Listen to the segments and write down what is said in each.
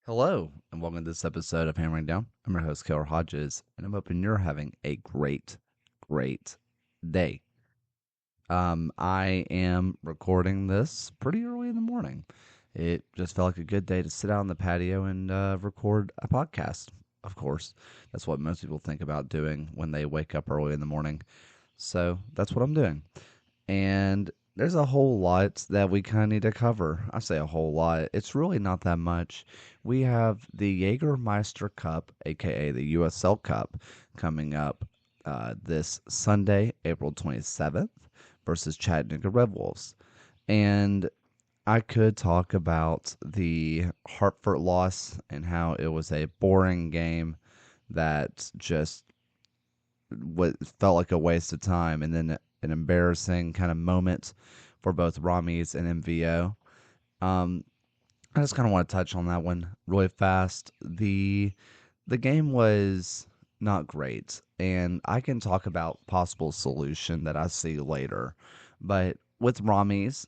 Hello, and welcome to this episode of Hammering Down. I'm your host, Keller Hodges, and I'm hoping you're having a great day. I am recording this pretty early in the morning. It just felt like a good day to sit out on the patio and record a podcast. Of course, that's what most people think about doing when they wake up early in the morning. So that's what I'm doing. And there's a whole lot that we kind of need to cover. I say a whole lot. It's really not that much. We have the Jaegermeister Cup, aka the USL Cup, coming up this Sunday, April 27th, versus Chattanooga Red Wolves. And I could talk about the Hartford loss and how it was a boring game that just what felt like a waste of time, and then an embarrassing kind of moment for both Ramis and MVO. Um, I just kind of want to touch on that one really fast. The game was not great, and I can talk about possible solution that I see later. But with Ramis,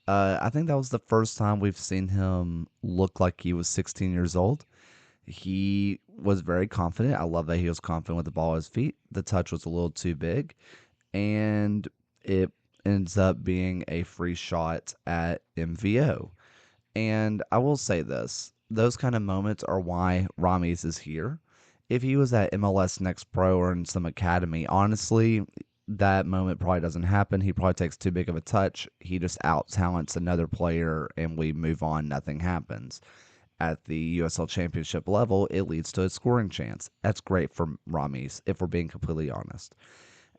I think that was the first time we've seen him look like he was 16 years old. He was very confident. I love that he was confident with the ball at his feet. The touch was a little too big, and it ends up being a free shot at MVO. And I will say this, those kind of moments are why Ramis is here. If he was at MLS Next Pro or in some academy, honestly, that moment probably doesn't happen. He probably takes too big of a touch. He just out talents another player and we move on. Nothing happens. At the USL Championship level, it leads to a scoring chance. That's great for Ramis, if we're being completely honest.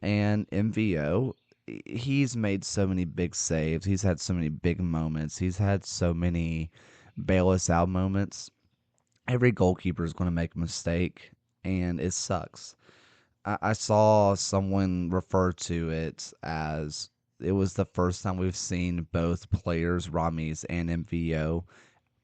And MVO, he's made so many big saves. He's had so many big moments. He's had so many bail us out moments. Every goalkeeper is going to make a mistake, and it sucks. I saw someone refer to it as it was the first time we've seen both players, Ramis and MVO,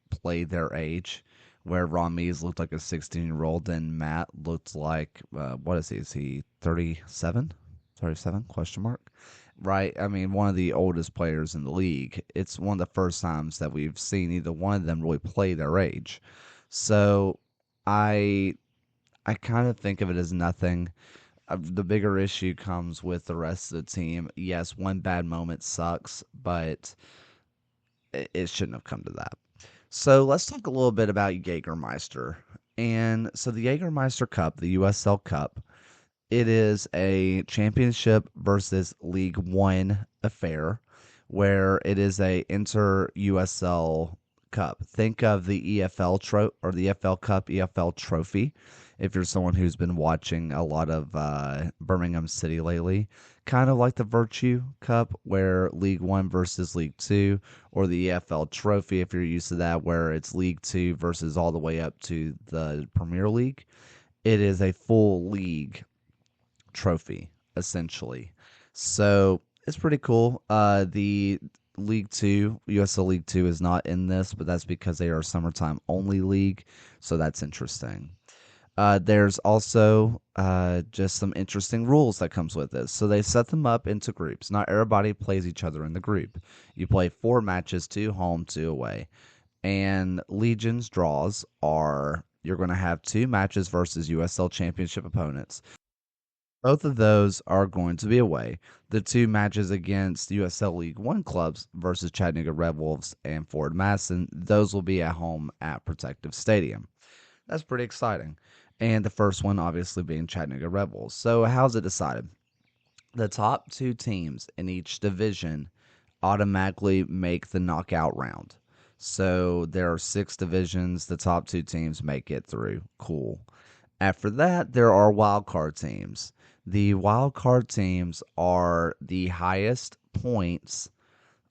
play their age, where Ramis looked like a 16-year-old and Matt looked like, what is he? Is he 37? 37? Question mark. Right. I mean, one of the oldest players in the league. It's one of the first times that we've seen either one of them really play their age. So I I kind of think of it as nothing. The bigger issue comes with the rest of the team. Yes, one bad moment sucks, but it shouldn't have come to that. So let's talk a little bit about Jaegermeister. And so the Jaegermeister Cup, the USL Cup, it is a championship versus League One affair where it is a inter USL Cup. Think of the or the FL Cup, EFL trophy. If you're someone who's been watching a lot of Birmingham City lately, kind of like the Virtue Cup, where League One versus League Two, or the EFL Trophy, if you're used to that, where it's League Two versus all the way up to the Premier League. It is a full league trophy, essentially. So it's pretty cool. The League Two, USL League Two, is not in this, but that's because they are a summertime only league. So that's interesting. There's also just some interesting rules that comes with this. So they set them up into groups. Not everybody plays each other in the group. You play 4 matches, 2 home, 2 away. And Legion's draws are you're going to have 2 matches versus USL Championship opponents. Both of those are going to be away. The 2 matches against USL League One clubs versus Chattanooga Red Wolves and Ford Madison, those will be at home at Protective Stadium. That's pretty exciting. And the first one obviously being Chattanooga Red Wolves. So how's it decided? The top 2 teams in each division automatically make the knockout round. So there are 6 divisions. The top 2 teams make it through. Cool. After that, there are wild card teams. The wild card teams are the highest points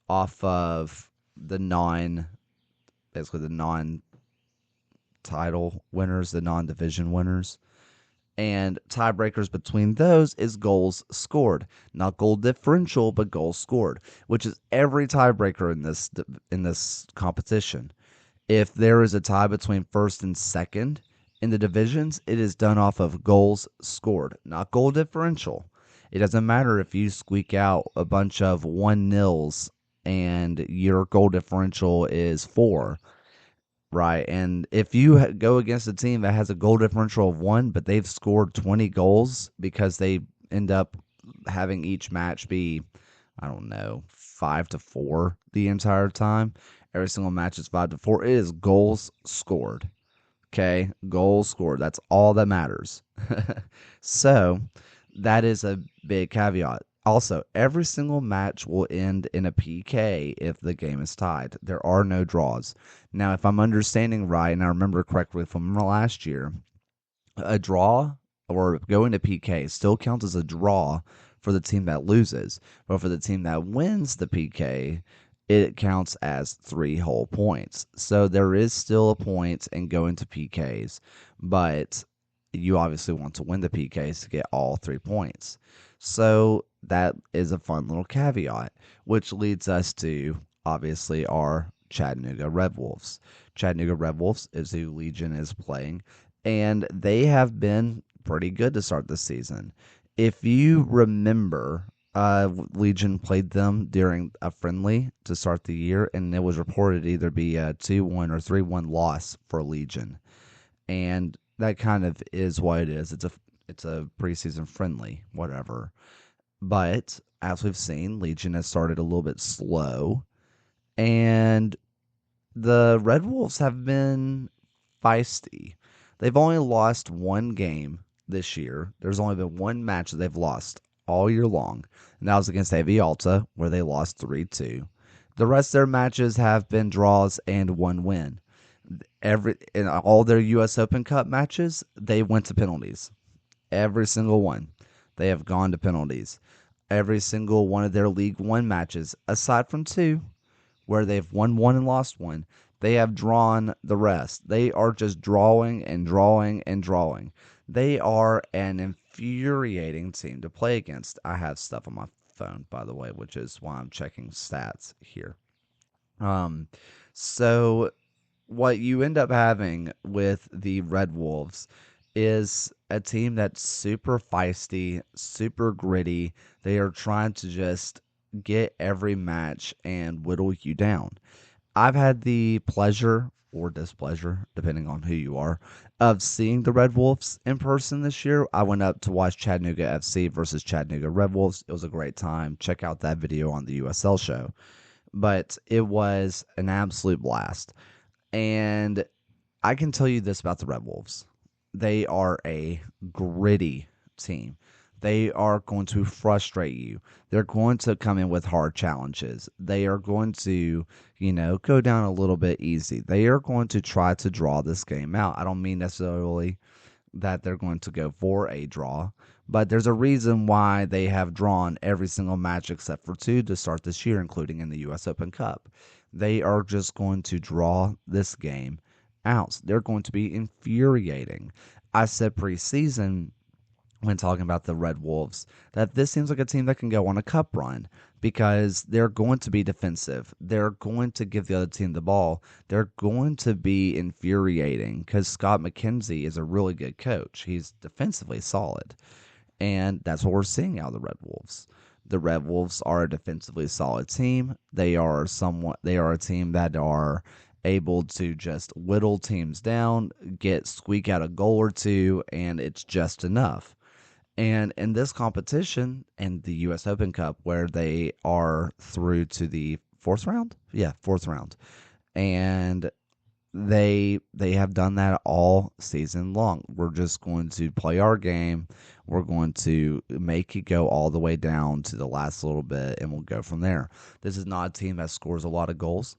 off of the basically the non title winners, the non division winners. And tiebreakers between those is goals scored, not goal differential, but goals scored, which is every tiebreaker in this competition. If there is a tie between first and second in the divisions, it is done off of goals scored, not goal differential. It doesn't matter if you squeak out a bunch of 1-0s and your goal differential is 4. Right. And if you go against a team that has a goal differential of 1, but they've scored 20 goals because they end up having each match be, I don't know, 5-4 the entire time. Every single match is 5-4. It is goals scored. Okay, goals scored. That's all that matters. So that is a big caveat. Also, every single match will end in a PK if the game is tied. There are no draws. Now, if I'm understanding right, and I remember correctly from last year, a draw or going to PK still counts as a draw for the team that loses. But for the team that wins the PK, it counts as 3 whole points. So there is still a point in going to PKs, but you obviously want to win the PKs to get all 3 points. So that is a fun little caveat, which leads us to obviously our Chattanooga Red Wolves. Chattanooga Red Wolves is who Legion is playing, and they have been pretty good to start the season. If you remember, Legion played them during a friendly to start the year, and it was reported to either be a 2-1 or 3-1 loss for Legion, and that kind of is what it is. It's a preseason friendly, whatever. But as we've seen, Legion has started a little bit slow, and the Red Wolves have been feisty. They've only lost one game this year. There's only been one match that they've lost all year long, and that was against AV Alta, where they lost 3-2. The rest of their matches have been draws and one win. In all their U.S. Open Cup matches, they went to penalties. Every single one. They have gone to penalties. Every single one of their League One matches, aside from 2, where they've won 1 and lost 1, they have drawn the rest. They are just drawing and drawing and drawing. They are an infuriating team to play against. I have stuff on my phone, by the way, which is why I'm checking stats here. So what you end up having with the Red Wolves is a team that's super feisty, super gritty. They are trying to just get every match and whittle you down. I've had the pleasure or displeasure, depending on who you are, of seeing the Red Wolves in person this year. I went up to watch Chattanooga FC versus Chattanooga Red Wolves. It was a great time. Check out that video on the USL show. But it was an absolute blast. And I can tell you this about the Red Wolves. They are a gritty team. They are going to frustrate you. They're going to come in with hard challenges. They are going to, go down a little bit easy. They are going to try to draw this game out. I don't mean necessarily that they're going to go for a draw, but there's a reason why they have drawn every single match except for 2 to start this year, including in the U.S. Open Cup. They are just going to draw this game out. They're going to be infuriating. I said preseason when talking about the Red Wolves that this seems like a team that can go on a cup run because they're going to be defensive. They're going to give the other team the ball. They're going to be infuriating because Scott McKenzie is a really good coach. He's defensively solid, and that's what we're seeing out of the Red Wolves. The Red Wolves are a defensively solid team. They are a team that are able to just whittle teams down, squeak out a goal or 2, and it's just enough. And in this competition, in the U.S. Open Cup, where they are through to the 4th round? Yeah, 4th round. And they have done that all season long. We're just going to play our game. We're going to make it go all the way down to the last little bit, and we'll go from there. This is not a team that scores a lot of goals.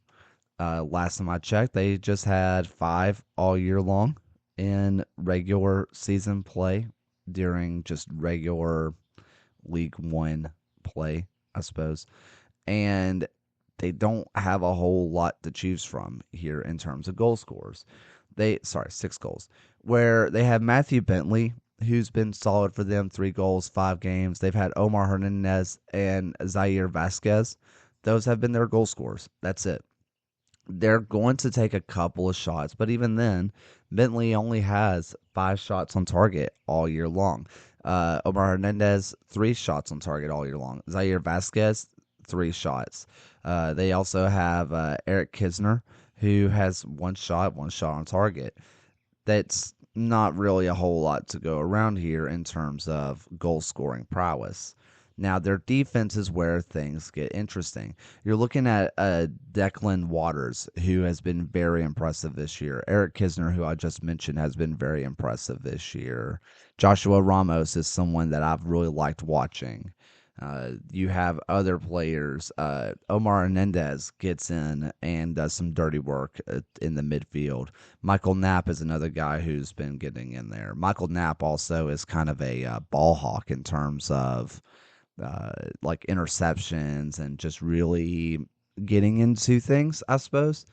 Last time I checked, they just had 5 all year long in regular season play during just regular League One play, I suppose. And they don't have a whole lot to choose from here in terms of goal scorers. 6 goals. Where they have Matthew Bentley, who's been solid for them, 3 goals, 5 games. They've had Omar Hernandez and Zaire Vasquez. Those have been their goal scorers. That's it. They're going to take a couple of shots, but even then, Bentley only has 5 shots on target all year long. Omar Hernandez, 3 shots on target all year long. Zaire Vasquez, 3 shots. They also have Eric Kisner, who has one shot on target. That's not really a whole lot to go around here in terms of goal scoring prowess. Now, their defense is where things get interesting. You're looking at Declan Waters, who has been very impressive this year. Eric Kisner, who I just mentioned, has been very impressive this year. Joshua Ramos is someone that I've really liked watching. You have other players. Omar Hernandez gets in and does some dirty work in the midfield. Michael Knapp is another guy who's been getting in there. Michael Knapp also is kind of a ball hawk in terms of like interceptions and just really getting into things, I suppose.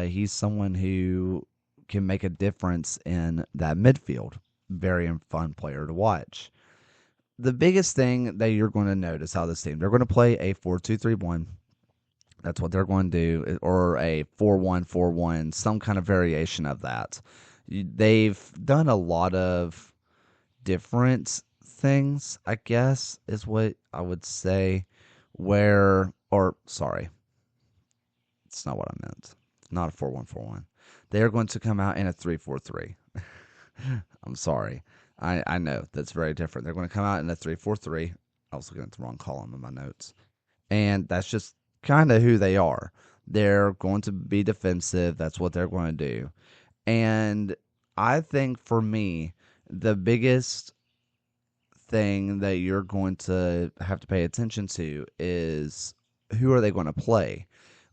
He's someone who can make a difference in that midfield. Very fun player to watch. The biggest thing that you're going to notice how this team, they're going to play a 4-2-3-1. That's what they're going to do, or a 4-1-4-1, some kind of variation of that. They've done a lot of different things, I guess, is what I would say. Sorry, it's not what I meant. It's not a 4-1-4-1. They are going to come out in a 3-4-3. I'm sorry. I know that's very different. They're going to come out in a 3-4-3. I was looking at the wrong column in my notes. And that's just kind of who they are. They're going to be defensive. That's what they're going to do. And I think for me, the biggest thing that you're going to have to pay attention to is who are they going to play?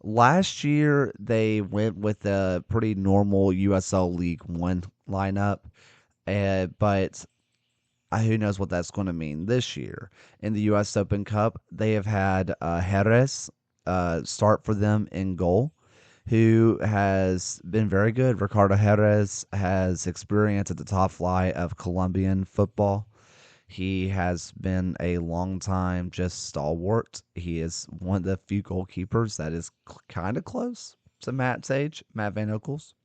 Last year, they went with a pretty normal USL League One lineup, but who knows what that's going to mean this year. In the U.S. Open Cup, they have had Jerez start for them in goal, who has been very good. Ricardo Jerez has experience at the top flight of Colombian football. He has been a long time just stalwart. He is one of the few goalkeepers that is kind of close to Matt's age, Matt Van Oekel's.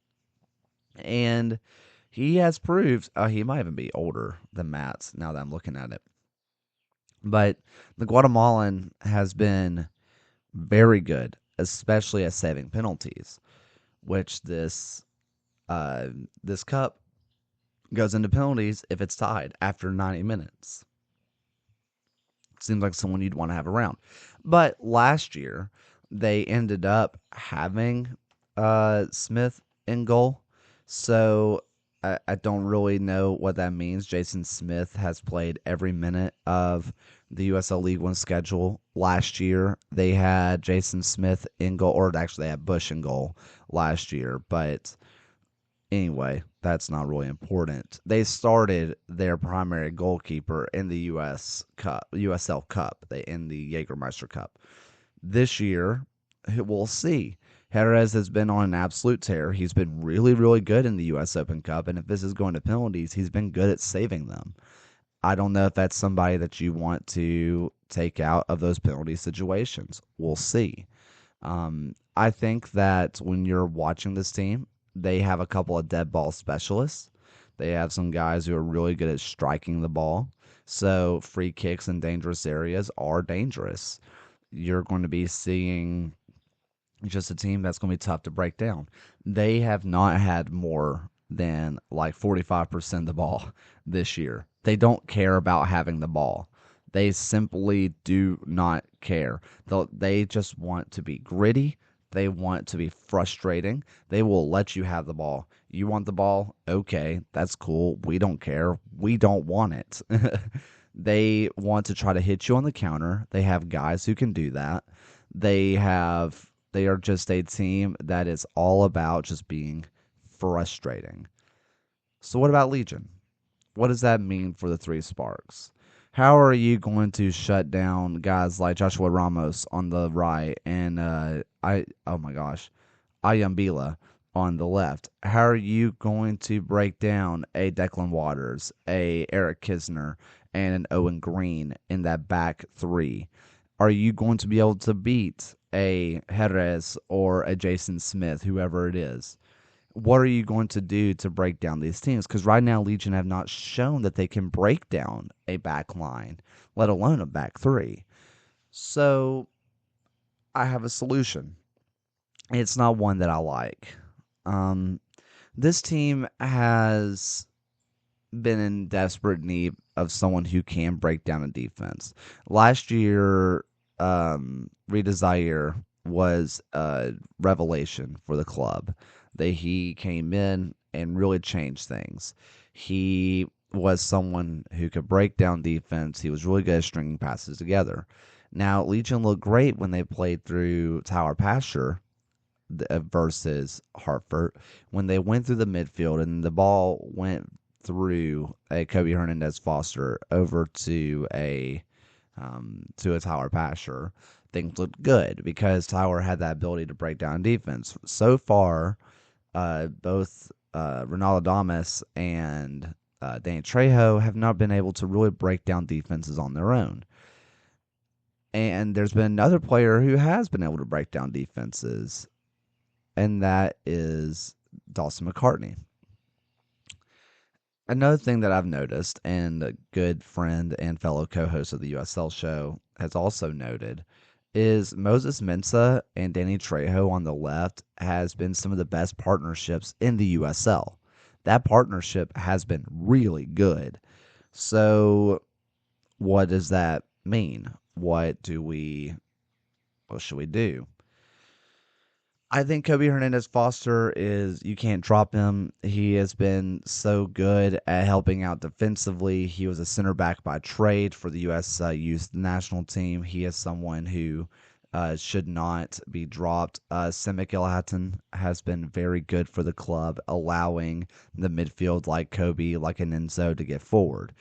And he has proved he might even be older than Matt's now that I'm looking at it. But the Guatemalan has been very good, especially at saving penalties, which this cup goes into penalties if it's tied after 90 minutes. Seems like someone you'd want to have around. But last year, they ended up having Smith in goal. So I don't really know what that means. Jason Smith has played every minute of the USL League One schedule. Last year, they had Jason Smith in goal, or actually, they had Bush in goal last year. But anyway, that's not really important. They started their primary goalkeeper in the USL Cup, in the Jaegermeister Cup. This year, we'll see. Jerez has been on an absolute tear. He's been really, really good in the U.S. Open Cup, and if this is going to penalties, he's been good at saving them. I don't know if that's somebody that you want to take out of those penalty situations. We'll see. I think that when you're watching this team, they have a couple of dead ball specialists. They have some guys who are really good at striking the ball. So free kicks in dangerous areas are dangerous. You're going to be seeing just a team that's going to be tough to break down. They have not had more than like 45% of the ball this year. They don't care about having the ball. They simply do not care. They just want to be gritty. They want to be frustrating. They will let you have the ball. You want the ball? Okay, that's cool. We don't care. We don't want it. They want to try to hit you on the counter. They have guys who can do that. They are just a team that is all about just being frustrating. So what about Legion? What does that mean for the Three Sparks? How are you going to shut down guys like Joshua Ramos on the right and Ayambila on the left? How are you going to break down a Declan Waters, a Eric Kisner, and an Owen Green in that back three? Are you going to be able to beat a Jerez or a Jason Smith, whoever it is? What are you going to do to break down these teams? Because right now, Legion have not shown that they can break down a back line, let alone a back three. So I have a solution. It's not one that I like. This team has been in desperate need of someone who can break down a defense. Last year, Rita Zaire was a revelation for the club. He came in and really changed things. He was someone who could break down defense. He was really good at stringing passes together. Now, Legion looked great when they played through Tower Pasture versus Hartford when they went through the midfield and the ball went through a Kobe Hernandez Foster over to a Tyler Pasher. Things looked good because Tyler had that ability to break down defense. So far, both Ronaldo Damas and Danny Trejo have not been able to really break down defenses on their own. And there's been another player who has been able to break down defenses, and that is Dawson McCartney. Another thing that I've noticed, and a good friend and fellow co-host of the USL show has also noted, is Moses Mensah and Danny Trejo on the left has been some of the best partnerships in the USL. That partnership has been really good. So what does that mean? What should we do? I think Kobe Hernandez Foster you can't drop him. He has been so good at helping out defensively. He was a center back by trade for the U.S. Youth National Team. He is someone who should not be dropped. Simic Ilhatton has been very good for the club, allowing the midfield like Kobe, like an Enzo to get forward.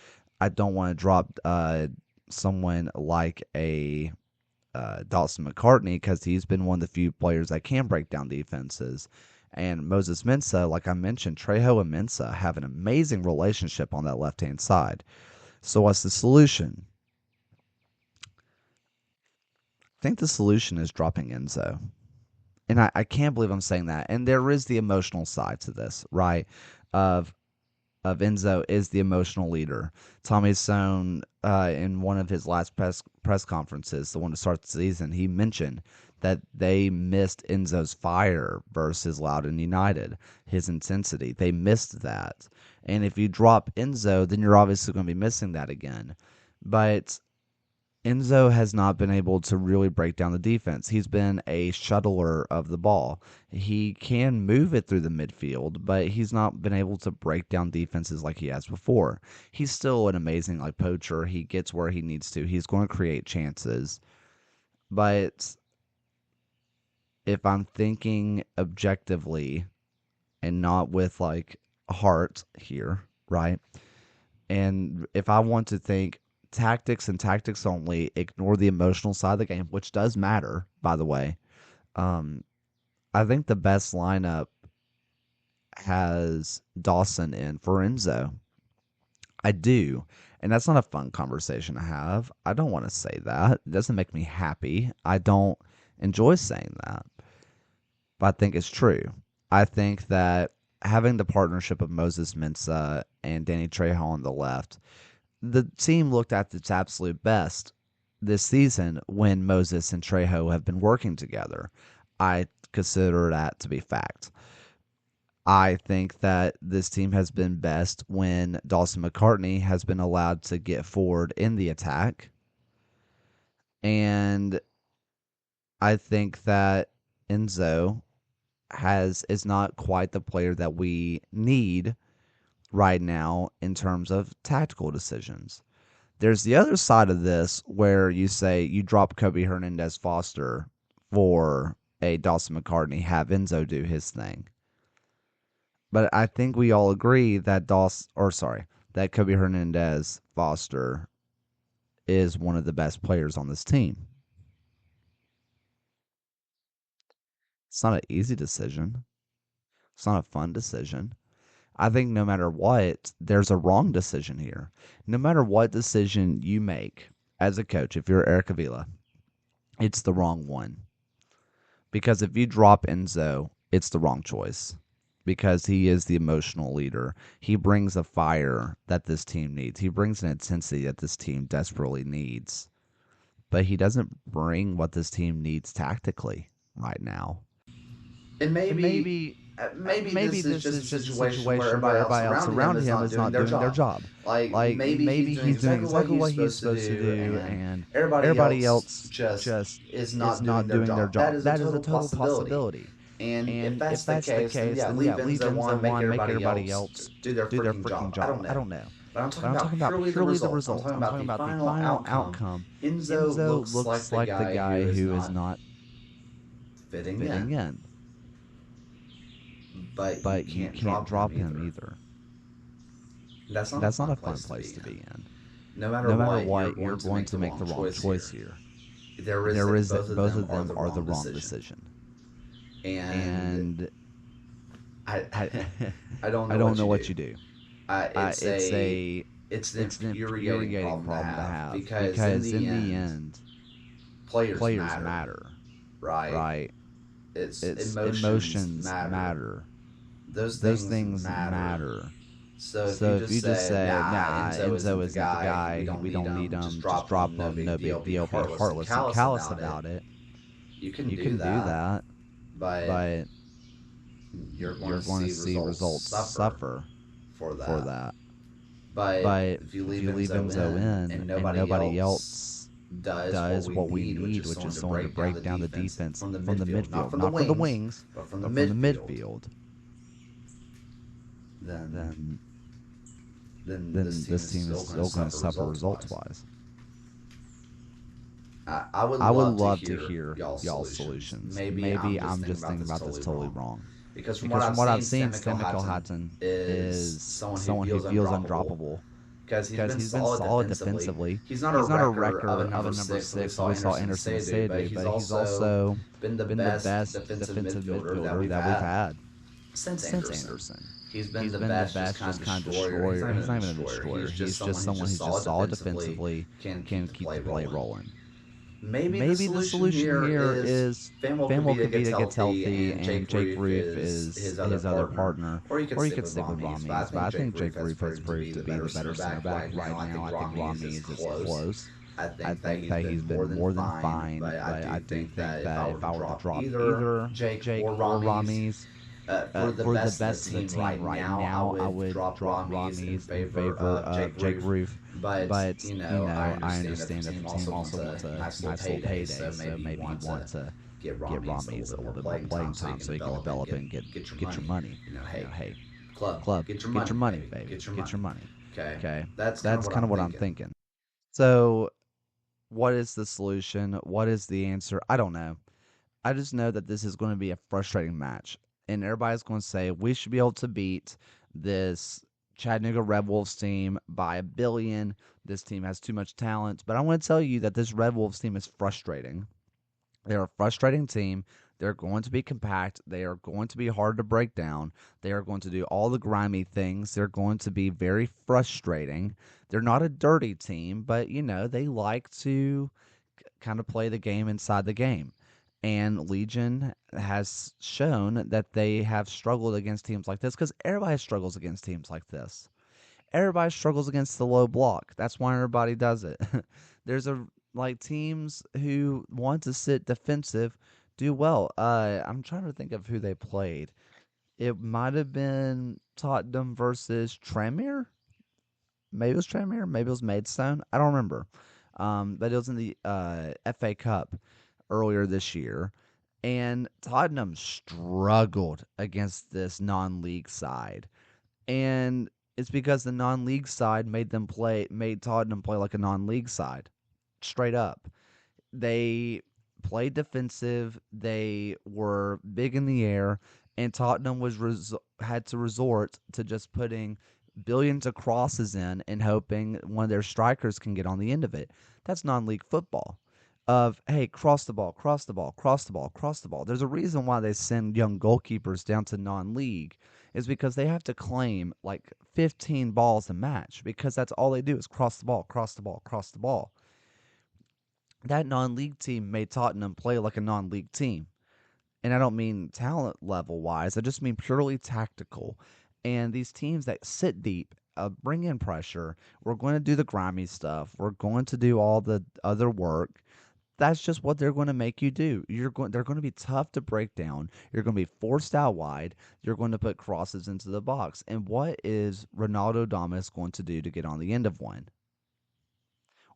I don't want to drop someone like a Dawson McCartney because he's been one of the few players that can break down defenses. And Moses Mensah, like I mentioned, Trejo and Mensah have an amazing relationship on that left-hand side. So what's the solution? I think the solution is dropping Enzo. And I can't believe I'm saying that. And there is the emotional side to this, right? Of Enzo is the emotional leader. Tommy Sohn, in one of his last press conferences, the one to start the season, he mentioned that they missed Enzo's fire versus Loudoun United, his intensity. They missed that. And if you drop Enzo, then you're obviously going to be missing that again. But Enzo has not been able to really break down the defense. He's been a shuttler of the ball. He can move it through the midfield, but he's not been able to break down defenses like he has before. He's still an amazing poacher. He gets where he needs to. He's going to create chances. But if I'm thinking objectively and not with heart here, right? And if I want to think tactics and tactics only, ignore the emotional side of the game, which does matter, by the way. I think the best lineup has Dawson in for Enzo. I do. And that's not a fun conversation to have. I don't want to say that. It doesn't make me happy. I don't enjoy saying that. But I think it's true. I think that having the partnership of Moses Mensah and Danny Trejo on the left, the team looked at its absolute best this season when Moses and Trejo have been working together. I consider that to be fact. I think that this team has been best when Dawson McCartney has been allowed to get forward in the attack. And I think that Enzo is not quite the player that we need right now in terms of tactical decisions. There's the other side of this where you say you drop Kobe Hernandez Foster for a Dawson McCartney, have Enzo do his thing. But I think we all agree that that Kobe Hernandez Foster is one of the best players on this team. It's not an easy decision. It's not a fun decision. I think no matter what, there's a wrong decision here. No matter what decision you make as a coach, if you're Eric Avila, it's the wrong one. Because if you drop Enzo, it's the wrong choice. Because he is the emotional leader. He brings a fire that this team needs. He brings an intensity that this team desperately needs. But he doesn't bring what this team needs tactically right now. And And maybe maybe this is this just is a just a situation where situation where everybody else everybody else around him around is him not is doing not their doing their job. job. Like Like maybe he's maybe doing he's doing exactly what exactly he's what he's supposed to supposed to do, do, and and everybody everybody else else just just is is not doing not their doing their job. That job. is a That is a total total possibility. possibility. And if And that's if the that's the case, then case, yeah, then yeah, leave Enzo Legion's the one, make one, make everybody everybody else else do their do their freaking freaking job. I job. don't I know. don't know. But I'm But talking I'm about talking about purely the purely the result. I'm result. talking I'm about talking the about the final final outcome. outcome. Enzo Enzo looks looks like the like the guy who guy is who is not not fitting fitting in. in, But you but you can't can't drop him drop him either. either. That's not a That's not fun a fun place to be place to be in. in. No matter No matter what, you're what, you're going to going make to the make wrong the wrong choice here. choice here. There is There that is both that of both them of are them the are the wrong wrong decision. decision. And And I, I I don't I know don't what know you what do. you do. Uh, it's It's a a it's an it's an infuriating infuriating problem to problem to have have because in because the in the end, end, players players matter, matter, right? right? It's It's emotions emotions matter. matter. Those Those things things matter. matter. So if you So if just you just say, say, "Nah, "Nah, Enzo isn't Enzo the isn't the guy. We guy. don't We need don't need him. Just him. Just drop drop him. No him. big No deal. big Be deal. Be heartless and heartless and callous callous about it." about it." You can You do can do that, that, but but you're going you're to going to see see results results suffer suffer for for that. that. But But if you if leave you leave Enzo Enzo in in and and nobody nobody else else does what does we what we need, which need, is which is someone to someone to break down the break down the defense defense from the from the midfield, not midfield, from the not from the wings, wings, but from the but from the midfield, midfield, then then this then team this is team is still going to still going to suffer suffer results results wise. wise. I would I would love to love to hear hear y'all's y'all's solutions. solutions. Maybe I'm Maybe just I'm thinking just about thinking this about this totally totally wrong. wrong. Because from what Because I've from what I've seen, seen, Stan Stan Hatton Hatton is is someone who someone who feels feels undroppable undroppable because he's because been he's been solid solid defensively. defensively. He's not a He's not a wrecker of a wrecker of number a number six that we six saw that we saw Anderson Anderson Masay Masay but do, he's but he's also also been the been the best best defensive defensive midfielder that midfielder we've that we've had had since since Anderson. Anderson. He's been He's the been the best, just best, kind just of kind of destroyer. He's destroyer. not even He's a not even a destroyer. He's destroyer. just He's just someone who's someone just who's just solid solid defensively, defensively, can keep can the keep play the play rolling. rolling. Maybe the Maybe the solution solution here here is is Fanwell Fanwell Kavita gets Kavita gets healthy healthy and and Jake Jake Roof Roof is is his other his other partner, partner, or you could or you stick could with stick with Rames. But I Rames. But think I Jake think Roof Jake has Roof has proved to be proved to the be better the center better center back back right right now. I now. think I think Rames is Rames is close. close. I I think that think he's that been he's more been than more than fine, fine, but I but do I do think that think if I that were if to I were to drop drop either either Jake Jake or or Rames, Rames for the for the best of the best of the team team right right now, I now, I would would drop drop Rames in Rames in favor favor of Jake of Jake Roof. Roof. But, But I I understand that the understand that the team team also wants also a wants a nice little nice little payday, payday, so so maybe you maybe you want to want to get get Rames a little Rames bit a more little bit more playing time playing so he time can so he can develop and develop and get your get your money. money. Hey, Hey, club, club, get your get money, your money, baby. baby, Get your get money. your money. Okay, Okay, that's kind of that's what kind I'm of what I'm thinking. thinking. So, what is the solution? What is the answer? I don't know. I just know that this is going to be a frustrating match. And everybody's going to say we should be able to beat this Chattanooga Red Wolves team by a billion. This team has too much talent. But I want to tell you that this Red Wolves team is frustrating. They're a frustrating team. They're going to be compact. They are going to be hard to break down. They are going to do all the grimy things. They're going to be very frustrating. They're not a dirty team, but, they like to kind of play the game inside the game. And Legion has shown that they have struggled against teams like this because everybody struggles against teams like this. Everybody struggles against the low block. That's why everybody does it. There's teams who want to sit defensive do well. I'm trying to think of who they played. It might have been Tottenham versus Tranmere. Maybe it was Tranmere. Maybe it was Maidstone. I don't remember. But it was in the FA Cup earlier this year, and Tottenham struggled against this non-league side, and it's because the non-league side made Tottenham play like a non-league side, straight up. They played defensive. They were big in the air, and Tottenham had to resort to just putting billions of crosses in and hoping one of their strikers can get on the end of it. That's non-league football. Of hey, cross the ball, cross the ball, cross the ball, cross the ball. There's a reason why they send young goalkeepers down to non-league, is because they have to claim like 15 balls a match because that's all they do is cross the ball, cross the ball, cross the ball. That non-league team made Tottenham play like a non-league team. And I don't mean talent level wise, I just mean purely tactical. And these teams that sit deep, bring in pressure, we're going to do the grimy stuff, we're going to do all the other work, that's just what they're going to make you do. They're going to be tough to break down. You're going to be forced out wide. You're going to put crosses into the box. And what is Ronaldo Damas going to do to get on the end of one?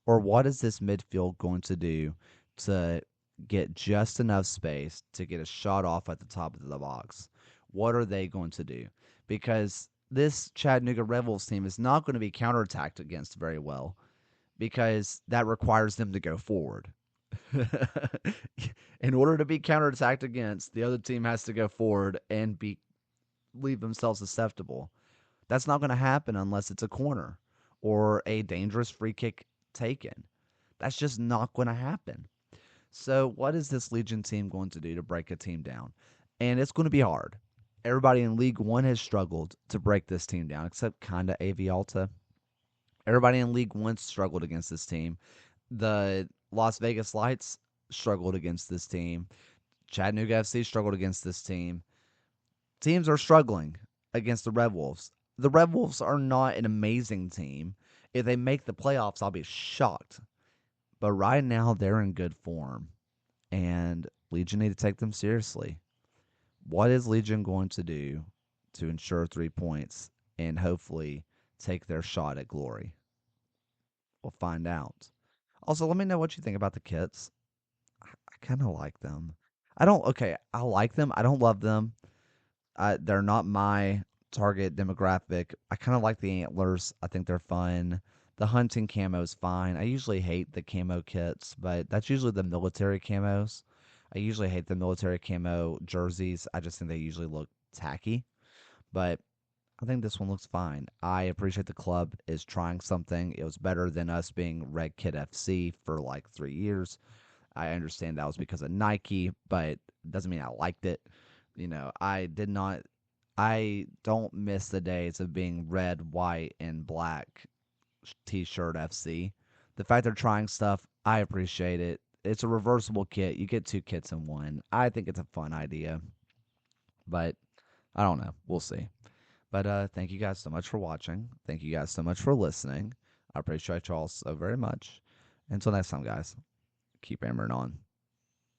Or what is this midfield going to do to get just enough space to get a shot off at the top of the box? What are they going to do? Because this Chattanooga Red Wolves team is not going to be counterattacked against very well because that requires them to go forward. In order to be counterattacked against, the other team has to go forward and leave themselves susceptible. That's not going to happen unless it's a corner or a dangerous free kick taken. That's just not going to happen. So, what is this Legion team going to do to break a team down? And it's going to be hard. Everybody in League One has struggled to break this team down, except kind of AV Alta. Everybody in League One struggled against this team. The Las Vegas Lights struggled against this team. Chattanooga FC struggled against this team. Teams are struggling against the Red Wolves. The Red Wolves are not an amazing team. If they make the playoffs, I'll be shocked. But right now, they're in good form, and Legion need to take them seriously. What is Legion going to do to ensure 3 points and hopefully take their shot at glory? We'll find out. Also, let me know what you think about the kits. I kind of like them. I like them. I don't love them. They're not my target demographic. I kind of like the antlers. I think they're fun. The hunting camo is fine. I usually hate the camo kits, but that's usually the military camos. I usually hate the military camo jerseys. I just think they usually look tacky. But I think this one looks fine. I appreciate the club is trying something. It was better than us being Red Kit FC for like 3 years. I understand that was because of Nike, but it doesn't mean I liked it. I don't miss the days of being red, white, and black T-shirt FC. The fact they're trying stuff, I appreciate it. It's a reversible kit. You get 2 kits in one. I think it's a fun idea, but I don't know. We'll see. But thank you guys so much for watching. Thank you guys so much for listening. I appreciate y'all so very much. Until next time, guys, keep hammering on.